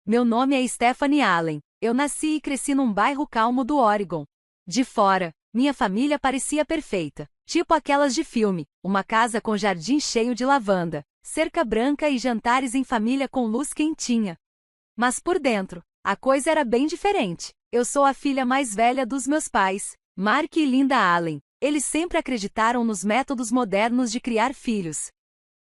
Meu nome é Stephanie Allen. Eu nasci e cresci num bairro calmo do Oregon. De fora, minha família parecia perfeita, tipo aquelas de filme, uma casa com jardim cheio de lavanda, cerca branca e jantares em família com luz quentinha. Mas por dentro, a coisa era bem diferente. Eu sou a filha mais velha dos meus pais, Mark e Linda Allen. Eles sempre acreditaram nos métodos modernos de criar filhos.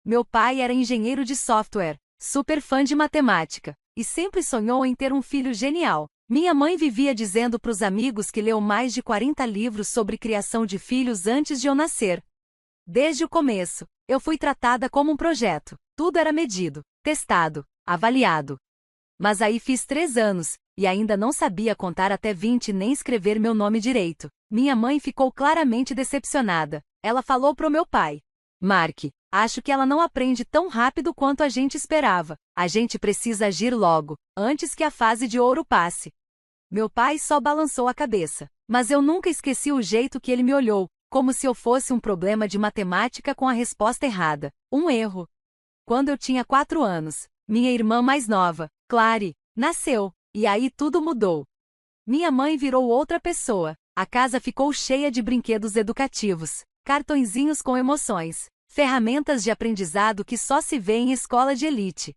Meu pai era engenheiro de software, super fã de matemática, e sempre sonhou em ter um filho genial. Minha mãe vivia dizendo para os amigos que leu mais de 40 livros sobre criação de filhos antes de eu nascer. Desde o começo, eu fui tratada como um projeto. Tudo era medido, testado, avaliado. Mas aí fiz 3 anos, e ainda não sabia contar até 20 nem escrever meu nome direito. Minha mãe ficou claramente decepcionada. Ela falou pro meu pai: Mark, acho que ela não aprende tão rápido quanto a gente esperava. A gente precisa agir logo, antes que a fase de ouro passe. Meu pai só balançou a cabeça. Mas eu nunca esqueci o jeito que ele me olhou, como se eu fosse um problema de matemática com a resposta errada. Um erro. Quando eu tinha 4 anos, minha irmã mais nova, Clary, nasceu, e aí tudo mudou. Minha mãe virou outra pessoa. A casa ficou cheia de brinquedos educativos, cartõezinhos com emoções, ferramentas de aprendizado que só se vê em escola de elite.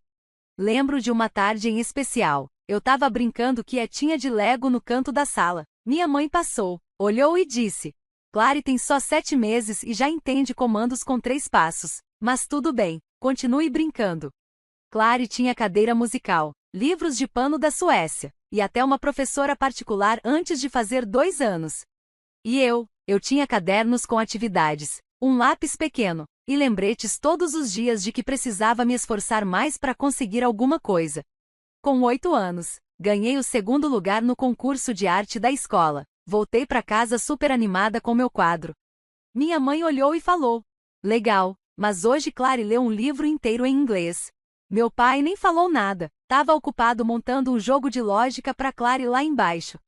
Lembro de uma tarde em especial. Eu estava brincando quietinha de Lego no canto da sala. Minha mãe passou, olhou e disse: Clary tem só 7 meses e já entende comandos com 3 passos. Mas tudo bem, continue brincando. Clary tinha cadeira musical, livros de pano da Suécia, e até uma professora particular antes de fazer 2 anos. E eu tinha cadernos com atividades, um lápis pequeno, e lembretes todos os dias de que precisava me esforçar mais para conseguir alguma coisa. Com 8 anos, ganhei o 2º lugar no concurso de arte da escola. Voltei para casa super animada com meu quadro. Minha mãe olhou e falou: Legal, mas hoje Clary leu um livro inteiro em inglês. Meu pai nem falou nada, estava ocupado montando um jogo de lógica para Clary lá embaixo.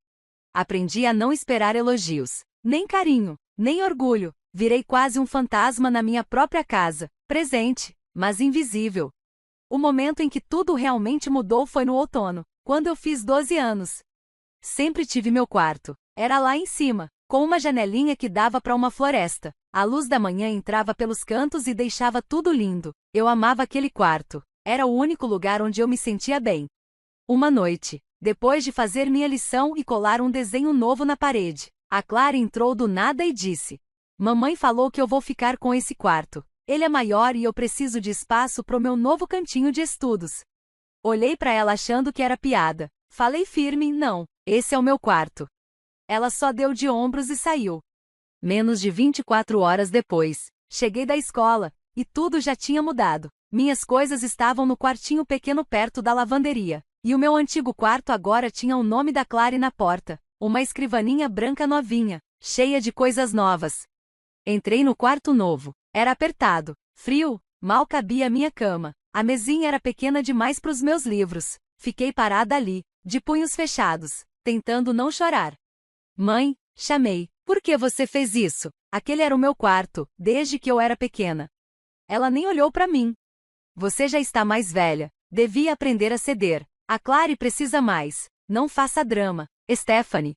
Aprendi a não esperar elogios, nem carinho, nem orgulho. Virei quase um fantasma na minha própria casa, presente, mas invisível. O momento em que tudo realmente mudou foi no outono, quando eu fiz 12 anos. Sempre tive meu quarto. Era lá em cima, com uma janelinha que dava para uma floresta. A luz da manhã entrava pelos cantos e deixava tudo lindo. Eu amava aquele quarto. Era o único lugar onde eu me sentia bem. Uma noite, depois de fazer minha lição e colar um desenho novo na parede, a Clara entrou do nada e disse: Mamãe falou que eu vou ficar com esse quarto. Ele é maior e eu preciso de espaço pro meu novo cantinho de estudos. Olhei para ela achando que era piada. Falei firme: não, esse é o meu quarto. Ela só deu de ombros e saiu. Menos de 24 horas depois, cheguei da escola, e tudo já tinha mudado. Minhas coisas estavam no quartinho pequeno perto da lavanderia, e o meu antigo quarto agora tinha o nome da Clary na porta, uma escrivaninha branca novinha, cheia de coisas novas. Entrei no quarto novo. Era apertado, frio, mal cabia a minha cama. A mesinha era pequena demais para os meus livros. Fiquei parada ali, de punhos fechados, tentando não chorar. Mãe, chamei. Por que você fez isso? Aquele era o meu quarto, desde que eu era pequena. Ela nem olhou para mim. Você já está mais velha. Devia aprender a ceder. A Clary precisa mais. Não faça drama, Stephanie.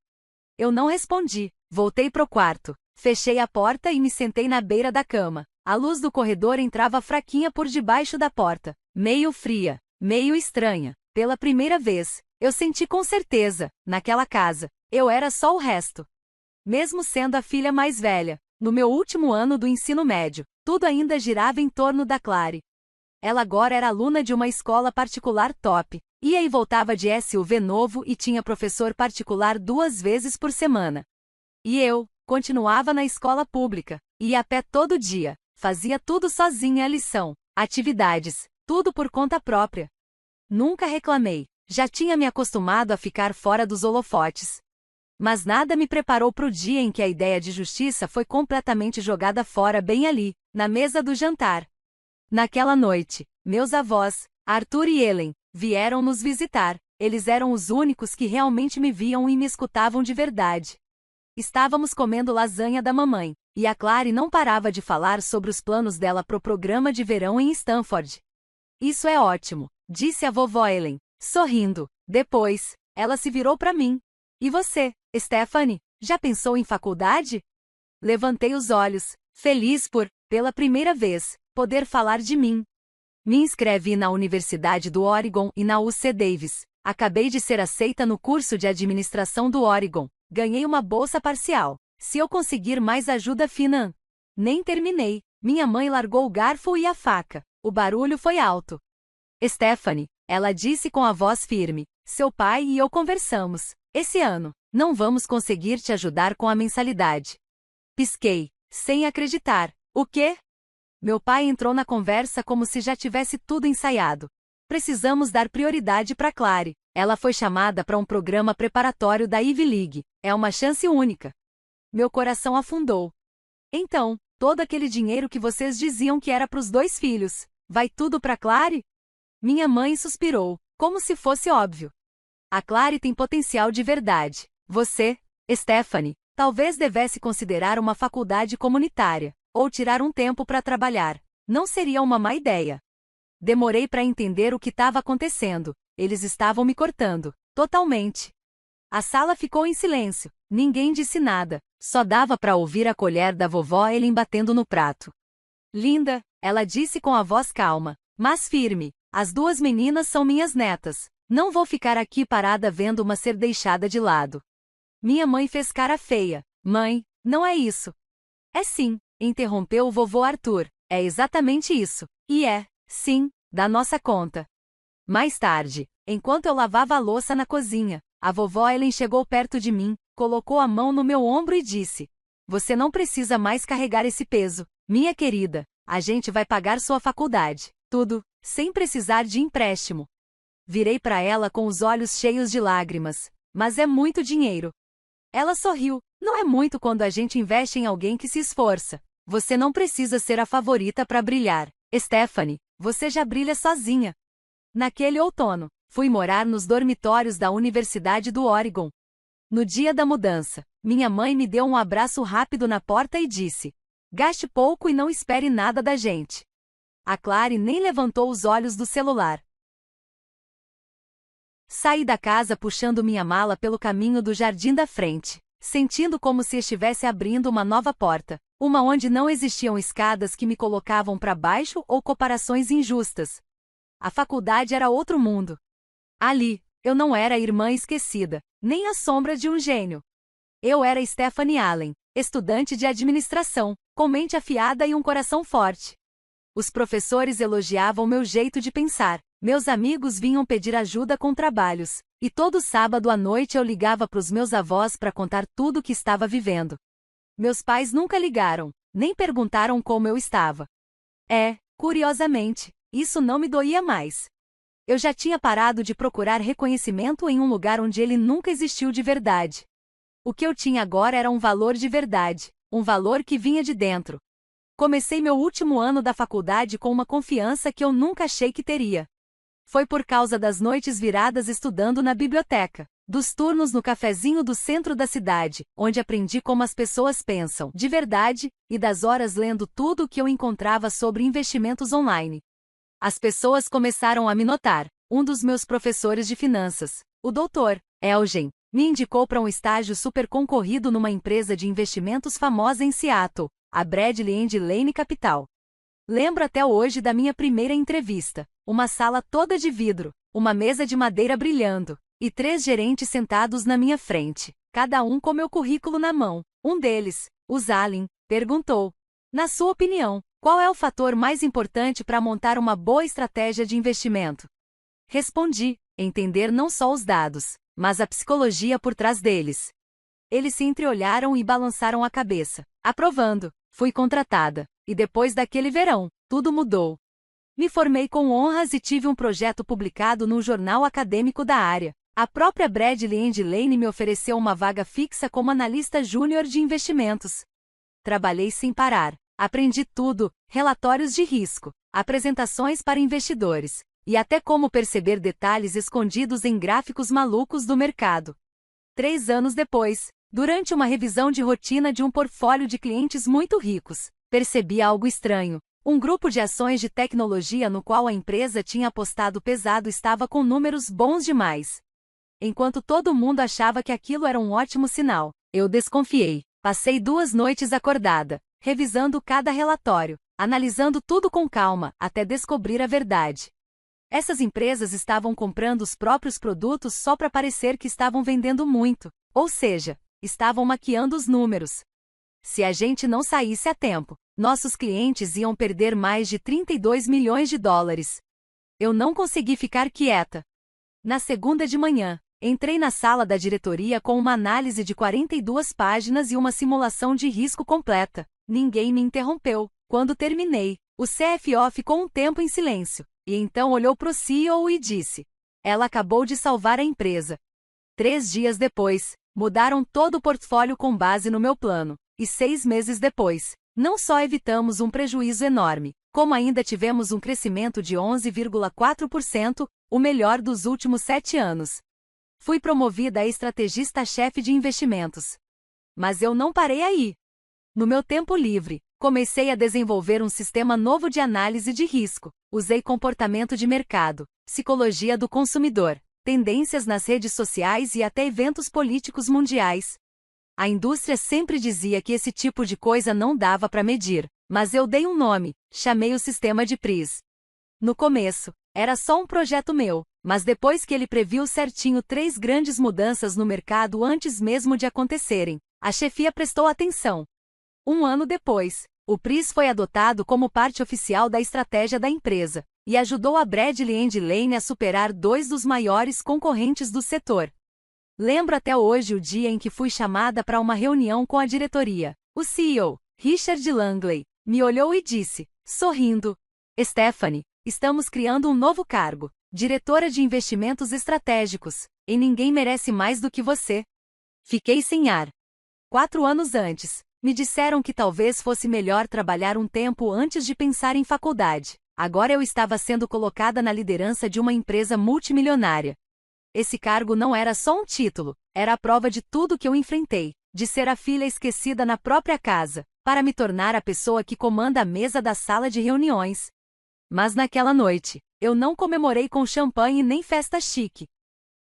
Eu não respondi. Voltei pro quarto. Fechei a porta e me sentei na beira da cama. A luz do corredor entrava fraquinha por debaixo da porta. Meio fria, meio estranha. Pela primeira vez, eu senti com certeza, naquela casa, eu era só o resto. Mesmo sendo a filha mais velha, no meu último ano do ensino médio, tudo ainda girava em torno da Clary. Ela agora era aluna de uma escola particular top. Ia e voltava de SUV novo e tinha professor particular 2 vezes por semana. E eu continuava na escola pública, ia a pé todo dia, fazia tudo sozinha, a lição, atividades, tudo por conta própria. Nunca reclamei, já tinha me acostumado a ficar fora dos holofotes. Mas nada me preparou para o dia em que a ideia de justiça foi completamente jogada fora bem ali, na mesa do jantar. Naquela noite, meus avós, Arthur e Ellen, vieram nos visitar. Eles eram os únicos que realmente me viam e me escutavam de verdade. Estávamos comendo lasanha da mamãe, e a Clary não parava de falar sobre os planos dela pro programa de verão em Stanford. Isso é ótimo, disse a vovó Ellen. sorrindo. Depois, ela se virou para mim. E você, Stephanie, já pensou em faculdade? Levantei os olhos, feliz por, pela primeira vez, poder falar de mim. Me inscrevi na Universidade do Oregon e na UC Davis. Acabei de ser aceita no curso de administração do Oregon. Ganhei uma bolsa parcial. Se eu conseguir mais ajuda Nem terminei. Minha mãe largou o garfo e a faca. O barulho foi alto. Stephanie, ela disse com a voz firme, seu pai e eu conversamos. Esse ano, não vamos conseguir te ajudar com a mensalidade. Pisquei, sem acreditar. O quê? Meu pai entrou na conversa como se já tivesse tudo ensaiado. Precisamos dar prioridade para Clary. Ela foi chamada para um programa preparatório da Ivy League. É uma chance única. Meu coração afundou. Então, todo aquele dinheiro que vocês diziam que era para os 2 filhos, vai tudo para Clary? Minha mãe suspirou, como se fosse óbvio. A Clary tem potencial de verdade. Você, Stephanie, talvez devesse considerar uma faculdade comunitária, ou tirar um tempo para trabalhar. Não seria uma má ideia. Demorei para entender o que estava acontecendo. Eles estavam me cortando, totalmente. A sala ficou em silêncio. Ninguém disse nada. Só dava para ouvir a colher da vovó Ellen batendo no prato. Linda, ela disse com a voz calma, mas firme. As 2 meninas são minhas netas. Não vou ficar aqui parada vendo uma ser deixada de lado. Minha mãe fez cara feia. Mãe, não é isso. É sim, interrompeu o vovô Arthur. É exatamente isso. E sim, da nossa conta. Mais tarde, enquanto eu lavava a louça na cozinha, a vovó Ellen chegou perto de mim, colocou a mão no meu ombro e disse: você não precisa mais carregar esse peso, minha querida. A gente vai pagar sua faculdade. Tudo, sem precisar de empréstimo. Virei para ela com os olhos cheios de lágrimas. Mas é muito dinheiro. Ela sorriu. Não é muito quando a gente investe em alguém que se esforça. Você não precisa ser a favorita para brilhar. Stephanie, você já brilha sozinha. Naquele outono, fui morar nos dormitórios da Universidade do Oregon. No dia da mudança, minha mãe me deu um abraço rápido na porta e disse: gaste pouco e não espere nada da gente. A Clary nem levantou os olhos do celular. Saí da casa puxando minha mala pelo caminho do jardim da frente, sentindo como se estivesse abrindo uma nova porta, uma onde não existiam escadas que me colocavam para baixo ou comparações injustas. A faculdade era outro mundo. Ali, eu não era a irmã esquecida, nem a sombra de um gênio. Eu era Stephanie Allen, estudante de administração, com mente afiada e um coração forte. Os professores elogiavam meu jeito de pensar, meus amigos vinham pedir ajuda com trabalhos, e todo sábado à noite eu ligava para os meus avós para contar tudo o que estava vivendo. Meus pais nunca ligaram, nem perguntaram como eu estava. Curiosamente, isso não me doía mais. Eu já tinha parado de procurar reconhecimento em um lugar onde ele nunca existiu de verdade. O que eu tinha agora era um valor de verdade, um valor que vinha de dentro. Comecei meu último ano da faculdade com uma confiança que eu nunca achei que teria. Foi por causa das noites viradas estudando na biblioteca, dos turnos no cafezinho do centro da cidade, onde aprendi como as pessoas pensam de verdade, e das horas lendo tudo o que eu encontrava sobre investimentos online. As pessoas começaram a me notar. Um dos meus professores de finanças, o Dr. Elgen, me indicou para um estágio super concorrido numa empresa de investimentos famosa em Seattle, a Bradley & Lane Capital. Lembro até hoje da minha primeira entrevista. Uma sala toda de vidro, uma mesa de madeira brilhando, e 3 gerentes sentados na minha frente, cada um com meu currículo na mão. Um deles, o Zalin, perguntou: na sua opinião, qual é o fator mais importante para montar uma boa estratégia de investimento? Respondi: entender não só os dados, mas a psicologia por trás deles. Eles se entreolharam e balançaram a cabeça, aprovando. Fui contratada, e depois daquele verão, tudo mudou. Me formei com honras e tive um projeto publicado num jornal acadêmico da área. A própria Bradley & Lane me ofereceu uma vaga fixa como analista júnior de investimentos. Trabalhei sem parar. Aprendi tudo, relatórios de risco, apresentações para investidores, e até como perceber detalhes escondidos em gráficos malucos do mercado. 3 anos depois, durante uma revisão de rotina de um portfólio de clientes muito ricos, percebi algo estranho. Um grupo de ações de tecnologia no qual a empresa tinha apostado pesado estava com números bons demais. Enquanto todo mundo achava que aquilo era um ótimo sinal, eu desconfiei. Passei 2 noites acordada, revisando cada relatório, analisando tudo com calma, até descobrir a verdade. Essas empresas estavam comprando os próprios produtos só para parecer que estavam vendendo muito, ou seja, estavam maquiando os números. Se a gente não saísse a tempo, nossos clientes iam perder mais de 32 milhões de dólares. Eu não consegui ficar quieta. Na segunda de manhã, entrei na sala da diretoria com uma análise de 42 páginas e uma simulação de risco completa. Ninguém me interrompeu. Quando terminei, o CFO ficou um tempo em silêncio, e então olhou para o CEO e disse: "Ela acabou de salvar a empresa." 3 dias depois, mudaram todo o portfólio com base no meu plano, e 6 meses depois, não só evitamos um prejuízo enorme, como ainda tivemos um crescimento de 11,4%, o melhor dos últimos 7 anos. Fui promovida a estrategista-chefe de investimentos. Mas eu não parei aí. No meu tempo livre, comecei a desenvolver um sistema novo de análise de risco. Usei comportamento de mercado, psicologia do consumidor, tendências nas redes sociais e até eventos políticos mundiais. A indústria sempre dizia que esse tipo de coisa não dava para medir, mas eu dei um nome, chamei o sistema de PRIS. No começo, era só um projeto meu, mas depois que ele previu certinho 3 grandes mudanças no mercado antes mesmo de acontecerem, a chefia prestou atenção. 1 ano depois, o PRIS foi adotado como parte oficial da estratégia da empresa, e ajudou a Bradley Lane a superar 2 dos maiores concorrentes do setor. Lembro até hoje o dia em que fui chamada para uma reunião com a diretoria. O CEO, Richard Langley, me olhou e disse, sorrindo: "Stephanie, estamos criando um novo cargo, diretora de investimentos estratégicos, e ninguém merece mais do que você." Fiquei sem ar. 4 anos antes, me disseram que talvez fosse melhor trabalhar um tempo antes de pensar em faculdade. Agora eu estava sendo colocada na liderança de uma empresa multimilionária. Esse cargo não era só um título, era a prova de tudo que eu enfrentei, de ser a filha esquecida na própria casa, para me tornar a pessoa que comanda a mesa da sala de reuniões. Mas naquela noite, eu não comemorei com champanhe nem festa chique.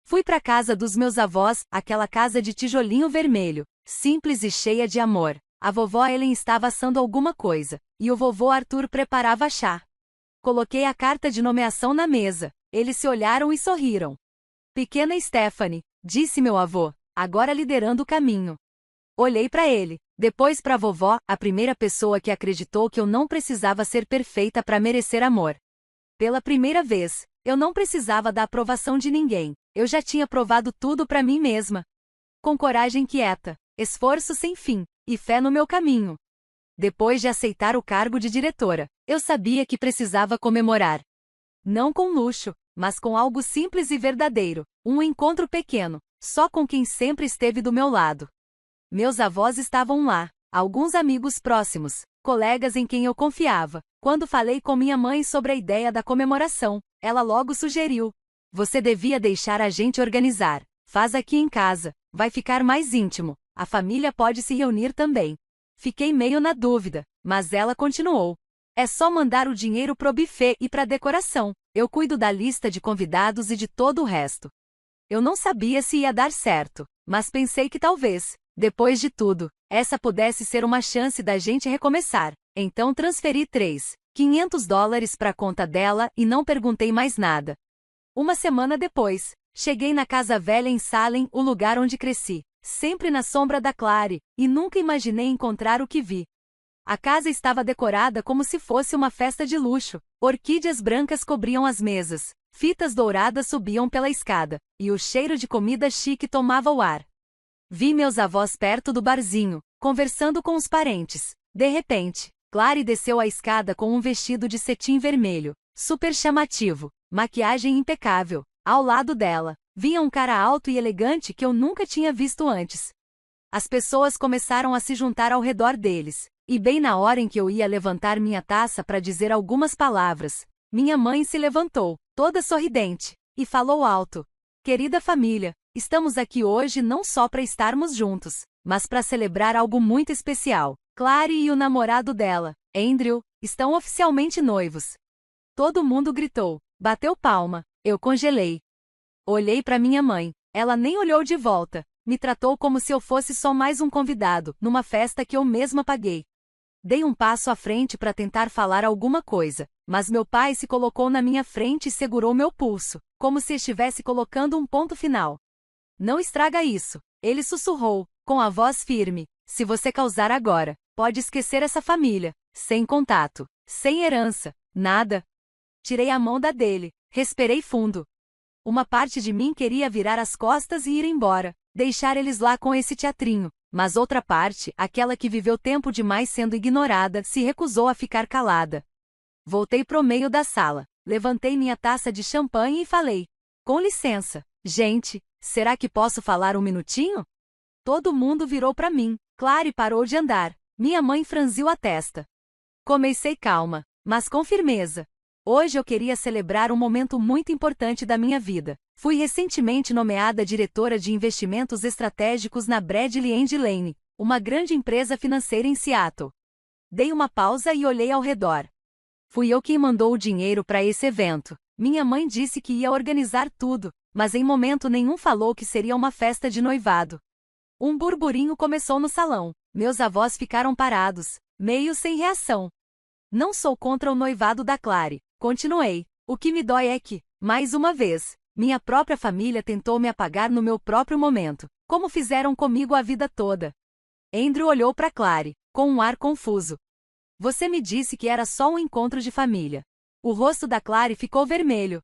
Fui para a casa dos meus avós, aquela casa de tijolinho vermelho, simples e cheia de amor. A vovó Ellen estava assando alguma coisa, e o vovô Arthur preparava chá. Coloquei a carta de nomeação na mesa, eles se olharam e sorriram. "Pequena Stephanie", disse meu avô, agora liderando o caminho. Olhei para ele, depois para a vovó, a primeira pessoa que acreditou que eu não precisava ser perfeita para merecer amor. Pela primeira vez, eu não precisava da aprovação de ninguém, eu já tinha provado tudo para mim mesma. Com coragem quieta, esforço sem fim, e fé no meu caminho. Depois de aceitar o cargo de diretora, eu sabia que precisava comemorar. Não com luxo, mas com algo simples e verdadeiro, um encontro pequeno, só com quem sempre esteve do meu lado. Meus avós estavam lá, alguns amigos próximos, colegas em quem eu confiava. Quando falei com minha mãe sobre a ideia da comemoração, ela logo sugeriu: "Você devia deixar a gente organizar. Faz aqui em casa, vai ficar mais íntimo, a família pode se reunir também." Fiquei meio na dúvida, mas ela continuou: "É só mandar o dinheiro pro buffet e pra decoração. Eu cuido da lista de convidados e de todo o resto." Eu não sabia se ia dar certo, mas pensei que talvez, depois de tudo, essa pudesse ser uma chance da gente recomeçar. Então transferi $3.500 para a conta dela e não perguntei mais nada. Uma semana depois, cheguei na casa velha em Salem, o lugar onde cresci, sempre na sombra da Clary, e nunca imaginei encontrar o que vi. A casa estava decorada como se fosse uma festa de luxo. Orquídeas brancas cobriam as mesas, fitas douradas subiam pela escada, e o cheiro de comida chique tomava o ar. Vi meus avós perto do barzinho, conversando com os parentes. De repente, Clary desceu a escada com um vestido de cetim vermelho, super chamativo, maquiagem impecável. Ao lado dela, vinha um cara alto e elegante que eu nunca tinha visto antes. As pessoas começaram a se juntar ao redor deles, e bem na hora em que eu ia levantar minha taça para dizer algumas palavras, minha mãe se levantou, toda sorridente, e falou alto: "Querida família, estamos aqui hoje não só para estarmos juntos, mas para celebrar algo muito especial." Clary e o namorado dela, Andrew, estão oficialmente noivos. Todo mundo gritou, bateu palma, eu congelei. Olhei para minha mãe, ela nem olhou de volta, me tratou como se eu fosse só mais um convidado, numa festa que eu mesma paguei. Dei um passo à frente para tentar falar alguma coisa, mas meu pai se colocou na minha frente e segurou meu pulso, como se estivesse colocando um ponto final. Não estraga isso, ele sussurrou, com a voz firme, se você causar agora, pode esquecer essa família, sem contato, sem herança, nada. Tirei a mão da dele, respirei fundo. Uma parte de mim queria virar as costas e ir embora, deixar eles lá com esse teatrinho, mas outra parte, aquela que viveu tempo demais sendo ignorada, se recusou a ficar calada. Voltei pro meio da sala, levantei minha taça de champanhe e falei, com licença, gente, será que posso falar um minutinho? Todo mundo virou para mim, Clary parou de andar, minha mãe franziu a testa. Comecei calma, mas com firmeza. Hoje eu queria celebrar um momento muito importante da minha vida. Fui recentemente nomeada diretora de investimentos estratégicos na Bradley & Lane, uma grande empresa financeira em Seattle. Dei uma pausa e olhei ao redor. Fui eu quem mandou o dinheiro para esse evento. Minha mãe disse que ia organizar tudo, mas em momento nenhum falou que seria uma festa de noivado. Um burburinho começou no salão. Meus avós ficaram parados, meio sem reação. Não sou contra o noivado da Clary, continuei. O que me dói é que, mais uma vez, minha própria família tentou me apagar no meu próprio momento, como fizeram comigo a vida toda. Andrew olhou para Clary, com um ar confuso. Você me disse que era só um encontro de família. O rosto da Clary ficou vermelho.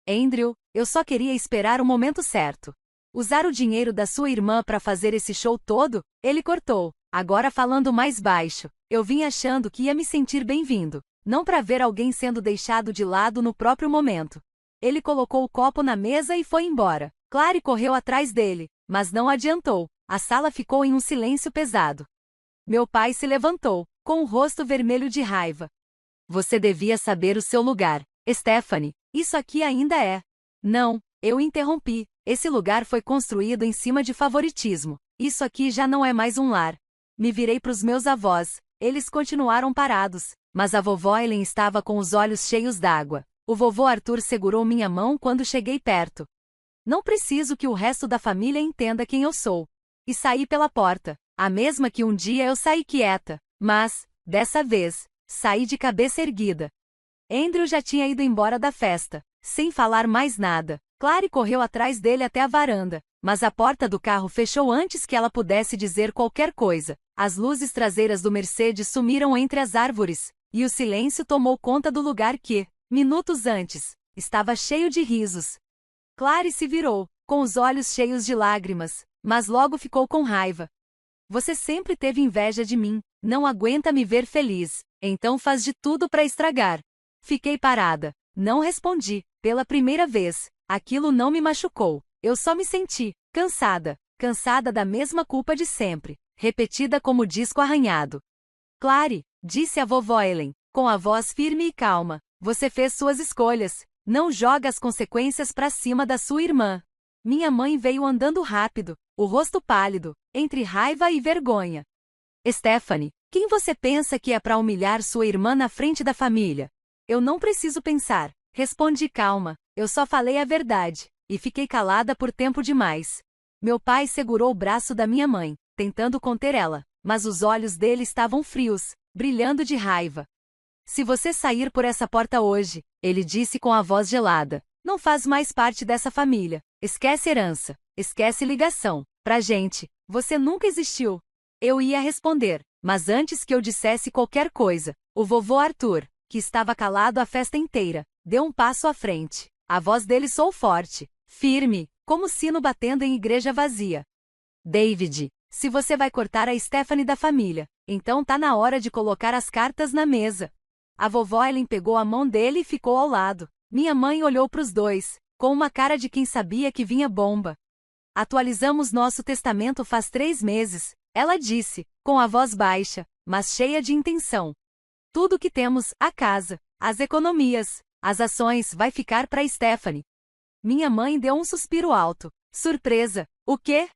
Andrew, eu só queria esperar o momento certo. Usar o dinheiro da sua irmã para fazer esse show todo? Ele cortou, agora falando mais baixo. Eu vim achando que ia me sentir bem-vindo, não para ver alguém sendo deixado de lado no próprio momento. Ele colocou o copo na mesa e foi embora. Clary correu atrás dele, mas não adiantou. A sala ficou em um silêncio pesado. Meu pai se levantou, com o rosto vermelho de raiva. Você devia saber o seu lugar, Stephanie. Isso aqui ainda é. Não, eu interrompi. Esse lugar foi construído em cima de favoritismo. Isso aqui já não é mais um lar. Me virei para os meus avós. Eles continuaram parados, mas a vovó Ellen estava com os olhos cheios d'água. O vovô Arthur segurou minha mão quando cheguei perto. Não preciso que o resto da família entenda quem eu sou. E saí pela porta, a mesma que um dia eu saí quieta, mas, dessa vez, saí de cabeça erguida. Andrew já tinha ido embora da festa, sem falar mais nada. Clary correu atrás dele até a varanda, mas a porta do carro fechou antes que ela pudesse dizer qualquer coisa. As luzes traseiras do Mercedes sumiram entre as árvores, e o silêncio tomou conta do lugar que, minutos antes, estava cheio de risos. Clary se virou, com os olhos cheios de lágrimas, mas logo ficou com raiva. Você sempre teve inveja de mim, não aguenta me ver feliz, então faz de tudo para estragar. Fiquei parada, não respondi, pela primeira vez. Aquilo não me machucou, eu só me senti cansada, cansada da mesma culpa de sempre, repetida como disco arranhado. Clary, disse a vovó Ellen, com a voz firme e calma, você fez suas escolhas, não joga as consequências para cima da sua irmã. Minha mãe veio andando rápido, o rosto pálido, entre raiva e vergonha. Stephanie, quem você pensa que é para humilhar sua irmã na frente da família? Eu não preciso pensar, respondi calma. Eu só falei a verdade, e fiquei calada por tempo demais. Meu pai segurou o braço da minha mãe, tentando conter ela, mas os olhos dele estavam frios, brilhando de raiva. Se você sair por essa porta hoje, ele disse com a voz gelada, não faz mais parte dessa família. Esquece herança, esquece ligação. Pra gente, você nunca existiu. Eu ia responder, mas antes que eu dissesse qualquer coisa, o vovô Arthur, que estava calado a festa inteira, deu um passo à frente. A voz dele soou forte, firme, como sino batendo em igreja vazia. David, se você vai cortar a Stephanie da família, então tá na hora de colocar as cartas na mesa. A vovó Ellen pegou a mão dele e ficou ao lado. Minha mãe olhou para os dois, com uma cara de quem sabia que vinha bomba. Atualizamos nosso testamento faz 3 meses, ela disse, com a voz baixa, mas cheia de intenção. Tudo que temos, a casa, as economias, as ações vai ficar para Stephanie. Minha mãe deu um suspiro alto. Surpresa, o quê?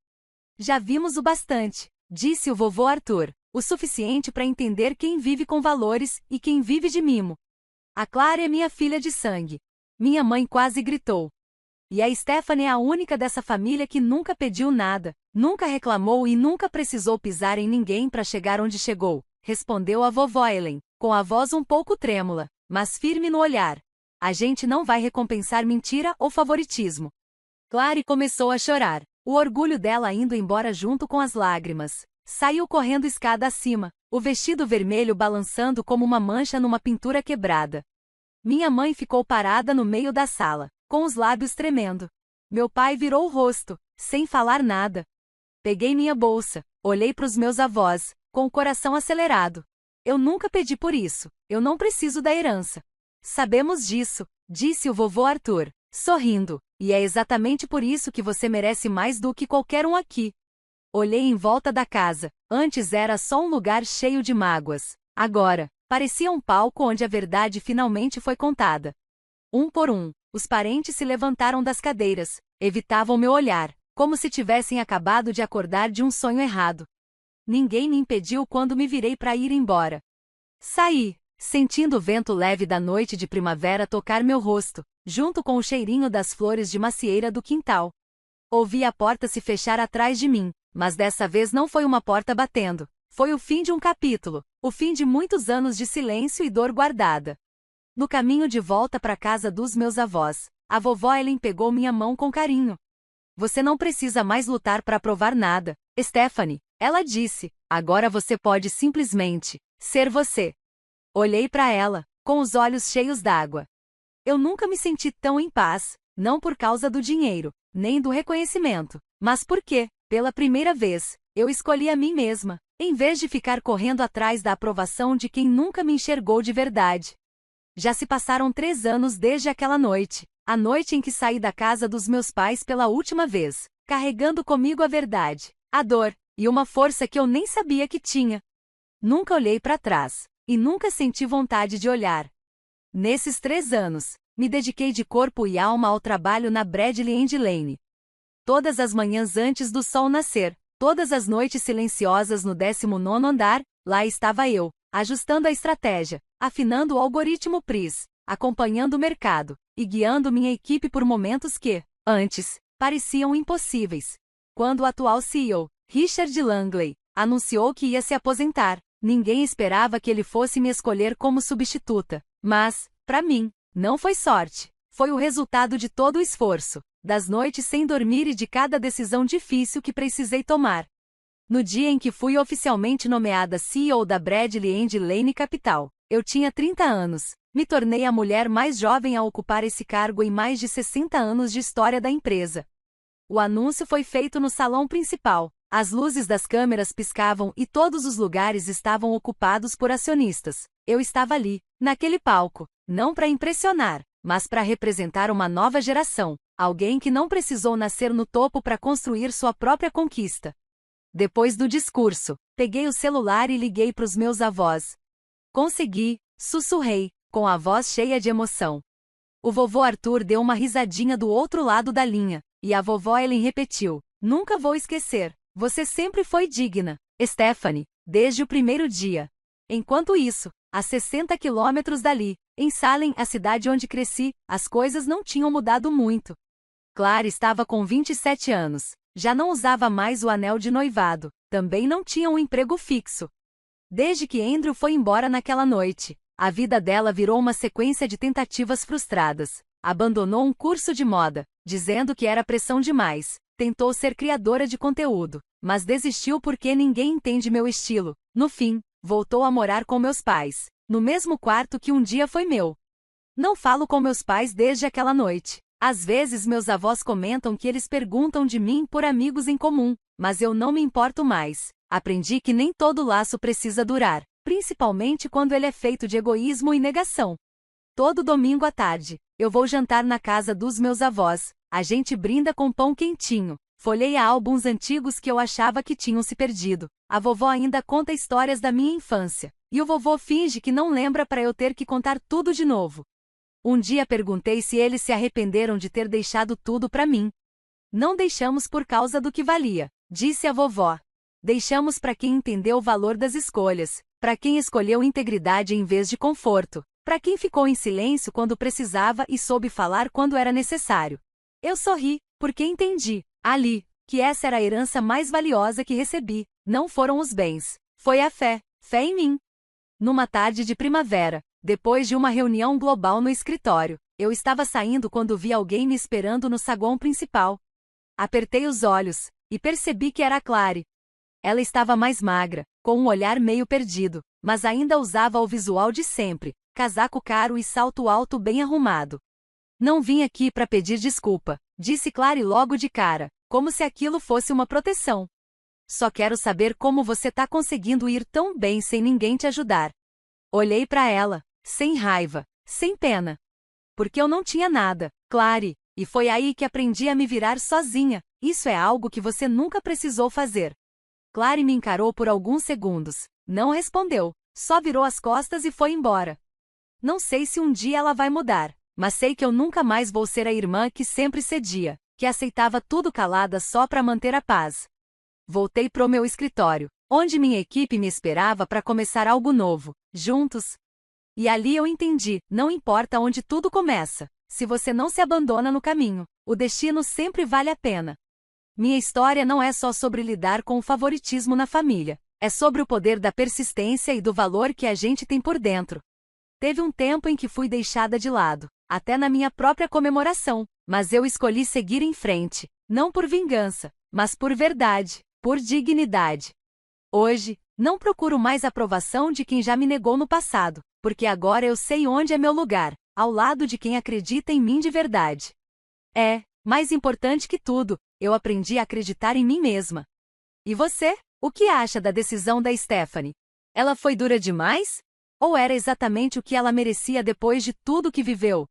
Já vimos o bastante, disse o vovô Arthur. o suficiente para entender quem vive com valores e quem vive de mimo. A Clara é minha filha de sangue. Minha mãe quase gritou. E a Stephanie é a única dessa família que nunca pediu nada, nunca reclamou e nunca precisou pisar em ninguém para chegar onde chegou, respondeu a vovó Ellen, com a voz um pouco trêmula, mas firme no olhar. A gente não vai recompensar mentira ou favoritismo. Clary começou a chorar, o orgulho dela indo embora junto com as lágrimas. Saiu correndo escada acima, o vestido vermelho balançando como uma mancha numa pintura quebrada. Minha mãe ficou parada no meio da sala, com os lábios tremendo. Meu pai virou o rosto, sem falar nada. Peguei minha bolsa, olhei para os meus avós, com o coração acelerado. Eu nunca pedi por isso, eu não preciso da herança. Sabemos disso, disse o vovô Arthur, sorrindo, e é exatamente por isso que você merece mais do que qualquer um aqui. Olhei em volta da casa, antes era só um lugar cheio de mágoas. Agora, parecia um palco onde a verdade finalmente foi contada. Um por um, os parentes se levantaram das cadeiras, evitavam meu olhar, como se tivessem acabado de acordar de um sonho errado. Ninguém me impediu quando me virei para ir embora. Saí, sentindo o vento leve da noite de primavera tocar meu rosto, junto com o cheirinho das flores de macieira do quintal. Ouvi a porta se fechar atrás de mim, mas dessa vez não foi uma porta batendo. Foi o fim de um capítulo, o fim de muitos anos de silêncio e dor guardada. No caminho de volta para a casa dos meus avós, a vovó Ellen pegou minha mão com carinho. Você não precisa mais lutar para provar nada, Stephanie, ela disse. Agora você pode simplesmente ser você. Olhei para ela, com os olhos cheios d'água. Eu nunca me senti tão em paz, não por causa do dinheiro, nem do reconhecimento, mas porque, pela primeira vez, eu escolhi a mim mesma, em vez de ficar correndo atrás da aprovação de quem nunca me enxergou de verdade. Já se passaram 3 anos desde aquela noite, a noite em que saí da casa dos meus pais pela última vez, carregando comigo a verdade, a dor, e uma força que eu nem sabia que tinha. Nunca olhei para trás, e nunca senti vontade de olhar. Nesses 3 anos, me dediquei de corpo e alma ao trabalho na Bradley & Lane. Todas as manhãs antes do sol nascer, todas as noites silenciosas no 19º andar, lá estava eu, ajustando a estratégia, afinando o algoritmo PRIS, acompanhando o mercado, e guiando minha equipe por momentos que, antes, pareciam impossíveis. Quando o atual CEO, Richard Langley, anunciou que ia se aposentar, ninguém esperava que ele fosse me escolher como substituta. Mas, para mim, não foi sorte. Foi o resultado de todo o esforço, das noites sem dormir e de cada decisão difícil que precisei tomar. No dia em que fui oficialmente nomeada CEO da Bradley & Lane Capital, eu tinha 30 anos. Me tornei a mulher mais jovem a ocupar esse cargo em mais de 60 anos de história da empresa. O anúncio foi feito no salão principal. As luzes das câmeras piscavam e todos os lugares estavam ocupados por acionistas. Eu estava ali, naquele palco, não para impressionar, mas para representar uma nova geração, alguém que não precisou nascer no topo para construir sua própria conquista. Depois do discurso, peguei o celular e liguei para os meus avós. Consegui, sussurrei, com a voz cheia de emoção. O vovô Arthur deu uma risadinha do outro lado da linha, e a vovó Ellen repetiu: Nunca vou esquecer, você sempre foi digna, Stephanie, desde o primeiro dia. Enquanto isso, a 60 quilômetros dali, em Salem, a cidade onde cresci, as coisas não tinham mudado muito. Clara estava com 27 anos, já não usava mais o anel de noivado, também não tinha um emprego fixo. Desde que Andrew foi embora naquela noite, a vida dela virou uma sequência de tentativas frustradas. Abandonou um curso de moda, dizendo que era pressão demais. Tentou ser criadora de conteúdo, mas desistiu porque ninguém entende meu estilo. No fim, voltou a morar com meus pais, no mesmo quarto que um dia foi meu. Não falo com meus pais desde aquela noite. Às vezes meus avós comentam que eles perguntam de mim por amigos em comum, mas eu não me importo mais. Aprendi que nem todo laço precisa durar, principalmente quando ele é feito de egoísmo e negação. Todo domingo à tarde, eu vou jantar na casa dos meus avós. A gente brinda com pão quentinho. Folheia álbuns antigos que eu achava que tinham se perdido. A vovó ainda conta histórias da minha infância. E o vovô finge que não lembra para eu ter que contar tudo de novo. Um dia perguntei se eles se arrependeram de ter deixado tudo para mim. Não deixamos por causa do que valia, disse a vovó. Deixamos para quem entendeu o valor das escolhas, para quem escolheu integridade em vez de conforto, para quem ficou em silêncio quando precisava e soube falar quando era necessário. Eu sorri, porque entendi, ali, que essa era a herança mais valiosa que recebi. Não foram os bens, foi a fé, fé em mim. Numa tarde de primavera, depois de uma reunião global no escritório, eu estava saindo quando vi alguém me esperando no saguão principal. Apertei os olhos e percebi que era a Clary. Ela estava mais magra, com um olhar meio perdido, mas ainda usava o visual de sempre, casaco caro e salto alto bem arrumado. Não vim aqui para pedir desculpa, disse Clary logo de cara, como se aquilo fosse uma proteção. Só quero saber como você tá conseguindo ir tão bem sem ninguém te ajudar. Olhei para ela, sem raiva, sem pena. Porque eu não tinha nada, Clary, e foi aí que aprendi a me virar sozinha. Isso é algo que você nunca precisou fazer. Clary me encarou por alguns segundos, não respondeu, só virou as costas e foi embora. Não sei se um dia ela vai mudar, mas sei que eu nunca mais vou ser a irmã que sempre cedia, que aceitava tudo calada só para manter a paz. Voltei pro meu escritório, onde minha equipe me esperava para começar algo novo, juntos. E ali eu entendi, não importa onde tudo começa, se você não se abandona no caminho, o destino sempre vale a pena. Minha história não é só sobre lidar com o favoritismo na família, é sobre o poder da persistência e do valor que a gente tem por dentro. Teve um tempo em que fui deixada de lado, até na minha própria comemoração, mas eu escolhi seguir em frente, não por vingança, mas por verdade, por dignidade. Hoje, não procuro mais a aprovação de quem já me negou no passado, porque agora eu sei onde é meu lugar, ao lado de quem acredita em mim de verdade. Mais importante que tudo, eu aprendi a acreditar em mim mesma. E você? O que acha da decisão da Stephanie? Ela foi dura demais? Ou era exatamente o que ela merecia depois de tudo que viveu?